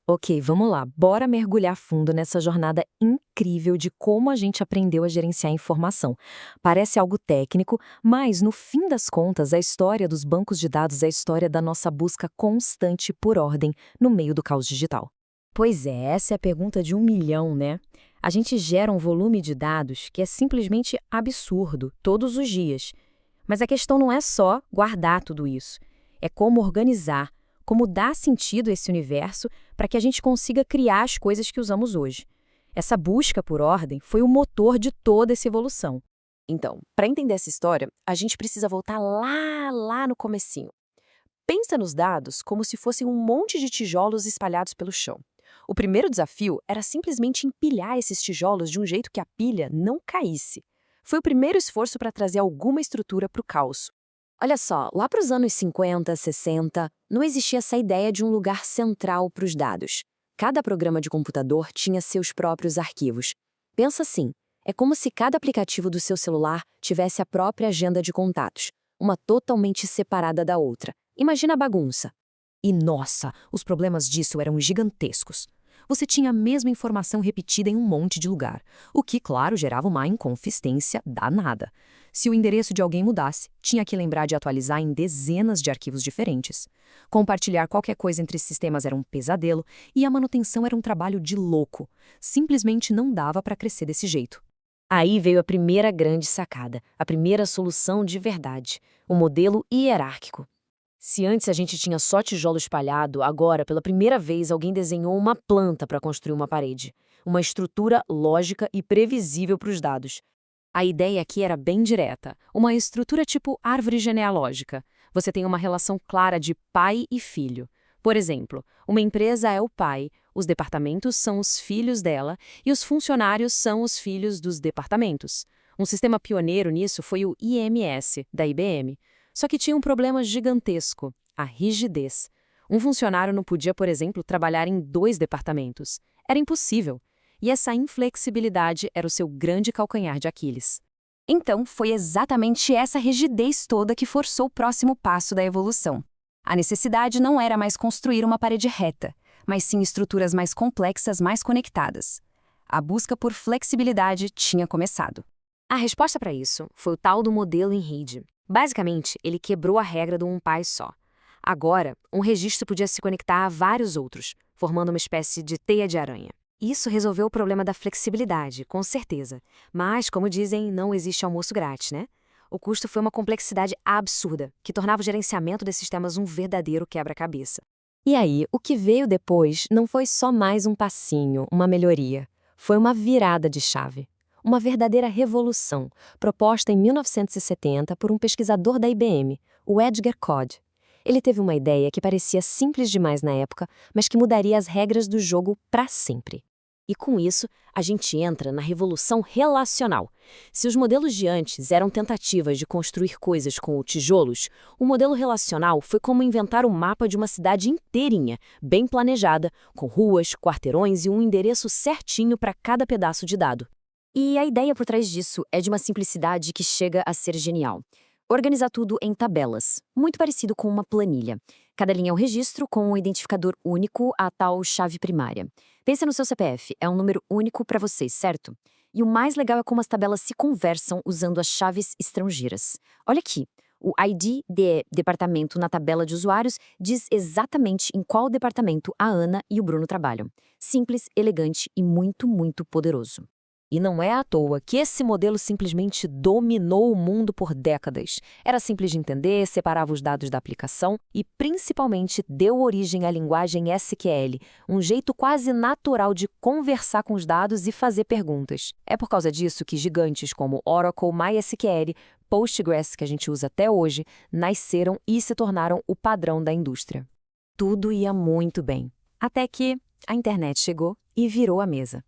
Ok, vamos lá. Bora mergulhar fundo nessa jornada incrível de como a gente aprendeu a gerenciar informação. Parece algo técnico, mas no fim das contas, a história dos bancos de dados é a história da nossa busca constante por ordem no meio do caos digital. Pois é, essa é a pergunta de 1 milhão, né? A gente gera um volume de dados que é simplesmente absurdo, todos os dias. Mas a questão não é só guardar tudo isso. É como organizar, como dar sentido a esse universo para que a gente consiga criar as coisas que usamos hoje. Essa busca por ordem foi o motor de toda essa evolução. Então, para entender essa história, a gente precisa voltar lá no comecinho. Pensa nos dados como se fossem um monte de tijolos espalhados pelo chão. O primeiro desafio era simplesmente empilhar esses tijolos de um jeito que a pilha não caísse. Foi o primeiro esforço para trazer alguma estrutura para o caos. Olha só, lá para os anos 50, 60, não existia essa ideia de um lugar central para os dados. Cada programa de computador tinha seus próprios arquivos. Pensa assim, é como se cada aplicativo do seu celular tivesse a própria agenda de contatos, uma totalmente separada da outra. Imagina a bagunça. E nossa, os problemas disso eram gigantescos. Você tinha a mesma informação repetida em um monte de lugar, o que, claro, gerava uma inconsistência danada. Se o endereço de alguém mudasse, tinha que lembrar de atualizar em dezenas de arquivos diferentes. Compartilhar qualquer coisa entre sistemas era um pesadelo e a manutenção era um trabalho de louco. Simplesmente não dava para crescer desse jeito. Aí veio a primeira grande sacada, a primeira solução de verdade, o modelo hierárquico. Se antes a gente tinha só tijolo espalhado, agora, pela primeira vez, alguém desenhou uma planta para construir uma parede. Uma estrutura lógica e previsível para os dados. A ideia aqui era bem direta, uma estrutura tipo árvore genealógica. Você tem uma relação clara de pai e filho. Por exemplo, uma empresa é o pai, os departamentos são os filhos dela e os funcionários são os filhos dos departamentos. Um sistema pioneiro nisso foi o IMS, da IBM. Só que tinha um problema gigantesco, a rigidez. Um funcionário não podia, por exemplo, trabalhar em 2 departamentos. Era impossível. E essa inflexibilidade era o seu grande calcanhar de Aquiles. Então, foi exatamente essa rigidez toda que forçou o próximo passo da evolução. A necessidade não era mais construir uma parede reta, mas sim estruturas mais complexas, mais conectadas. A busca por flexibilidade tinha começado. A resposta para isso foi o tal do modelo em rede. Basicamente, ele quebrou a regra do um pai só. Agora, um registro podia se conectar a vários outros, formando uma espécie de teia de aranha. Isso resolveu o problema da flexibilidade, com certeza. Mas, como dizem, não existe almoço grátis, né? O custo foi uma complexidade absurda, que tornava o gerenciamento desses sistemas um verdadeiro quebra-cabeça. E aí, o que veio depois não foi só mais um passinho, uma melhoria. Foi uma virada de chave. Uma verdadeira revolução, proposta em 1970 por um pesquisador da IBM, o Edgar Code. Ele teve uma ideia que parecia simples demais na época, mas que mudaria as regras do jogo para sempre. E com isso, a gente entra na revolução relacional. Se os modelos de antes eram tentativas de construir coisas com tijolos, o modelo relacional foi como inventar o mapa de uma cidade inteirinha, bem planejada, com ruas, quarteirões e um endereço certinho para cada pedaço de dado. E a ideia por trás disso é de uma simplicidade que chega a ser genial. Organizar tudo em tabelas, muito parecido com uma planilha. Cada linha é um registro com um identificador único, a tal chave primária. Pensa no seu CPF, é um número único para vocês, certo? E o mais legal é como as tabelas se conversam usando as chaves estrangeiras. Olha aqui, o ID de departamento na tabela de usuários diz exatamente em qual departamento a Ana e o Bruno trabalham. Simples, elegante e muito poderoso. E não é à toa que esse modelo simplesmente dominou o mundo por décadas. Era simples de entender, separava os dados da aplicação e, principalmente, deu origem à linguagem SQL, um jeito quase natural de conversar com os dados e fazer perguntas. É por causa disso que gigantes como Oracle, MySQL, Postgres, que a gente usa até hoje, nasceram e se tornaram o padrão da indústria. Tudo ia muito bem, até que a internet chegou e virou a mesa.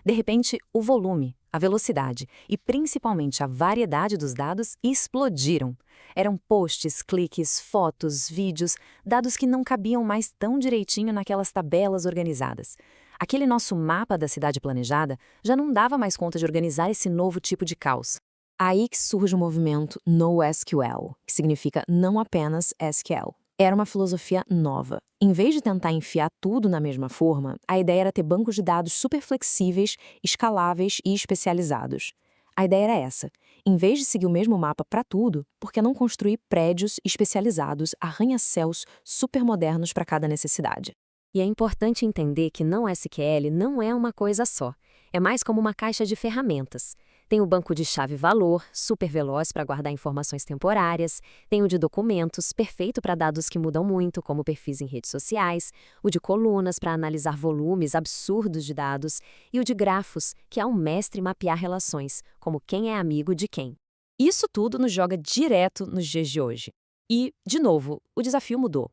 De repente, o volume, a velocidade e principalmente a variedade dos dados explodiram. Eram posts, cliques, fotos, vídeos, dados que não cabiam mais tão direitinho naquelas tabelas organizadas. Aquele nosso mapa da cidade planejada já não dava mais conta de organizar esse novo tipo de caos. Aí que surge o movimento NoSQL, que significa não apenas SQL. Era uma filosofia nova. Em vez de tentar enfiar tudo na mesma forma, a ideia era ter bancos de dados super flexíveis, escaláveis e especializados. A ideia era essa. Em vez de seguir o mesmo mapa para tudo, por que não construir prédios especializados, arranha-céus super modernos para cada necessidade? E é importante entender que NoSQL não é uma coisa só. É mais como uma caixa de ferramentas. Tem o banco de chave-valor, super veloz para guardar informações temporárias. Tem o de documentos, perfeito para dados que mudam muito, como perfis em redes sociais. O de colunas, para analisar volumes absurdos de dados. E o de grafos, que é um mestre em mapear relações, como quem é amigo de quem. Isso tudo nos joga direto nos dias de hoje. E, de novo, o desafio mudou.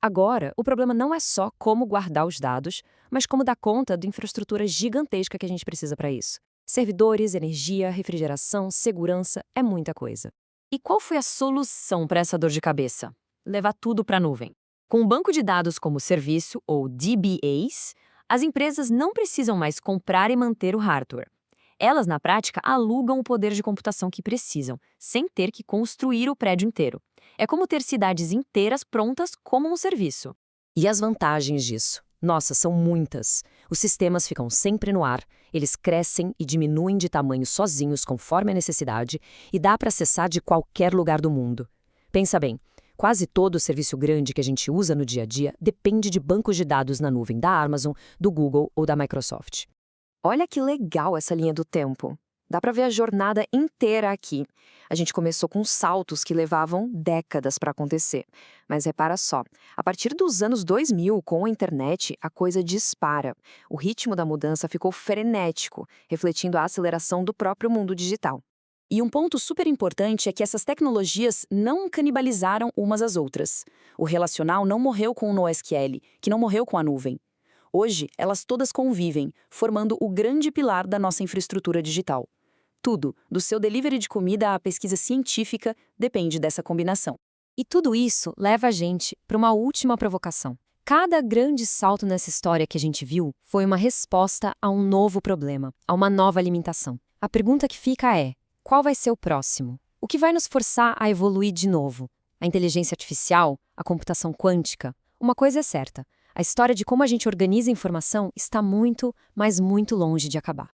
Agora, o problema não é só como guardar os dados, mas como dar conta da infraestrutura gigantesca que a gente precisa para isso. Servidores, energia, refrigeração, segurança, é muita coisa. E qual foi a solução para essa dor de cabeça? Levar tudo para a nuvem. Com um banco de dados como serviço, ou DBAs, as empresas não precisam mais comprar e manter o hardware. Elas, na prática, alugam o poder de computação que precisam, sem ter que construir o prédio inteiro. É como ter cidades inteiras prontas como um serviço. E as vantagens disso? Nossa, são muitas. Os sistemas ficam sempre no ar, eles crescem e diminuem de tamanho sozinhos conforme a necessidade e dá para acessar de qualquer lugar do mundo. Pensa bem, quase todo o serviço grande que a gente usa no dia a dia depende de bancos de dados na nuvem da Amazon, do Google ou da Microsoft. Olha que legal essa linha do tempo. Dá para ver a jornada inteira aqui. A gente começou com saltos que levavam décadas para acontecer. Mas repara só, a partir dos anos 2000, com a internet, a coisa dispara. O ritmo da mudança ficou frenético, refletindo a aceleração do próprio mundo digital. E um ponto super importante é que essas tecnologias não canibalizaram umas às outras. O relacional não morreu com o NoSQL, que não morreu com a nuvem. Hoje, elas todas convivem, formando o grande pilar da nossa infraestrutura digital. Tudo, do seu delivery de comida à pesquisa científica, depende dessa combinação. E tudo isso leva a gente para uma última provocação. Cada grande salto nessa história que a gente viu foi uma resposta a um novo problema, a uma nova limitação. A pergunta que fica é: qual vai ser o próximo? O que vai nos forçar a evoluir de novo? A inteligência artificial? A computação quântica? Uma coisa é certa. A história de como a gente organiza a informação está muito, mas muito longe de acabar.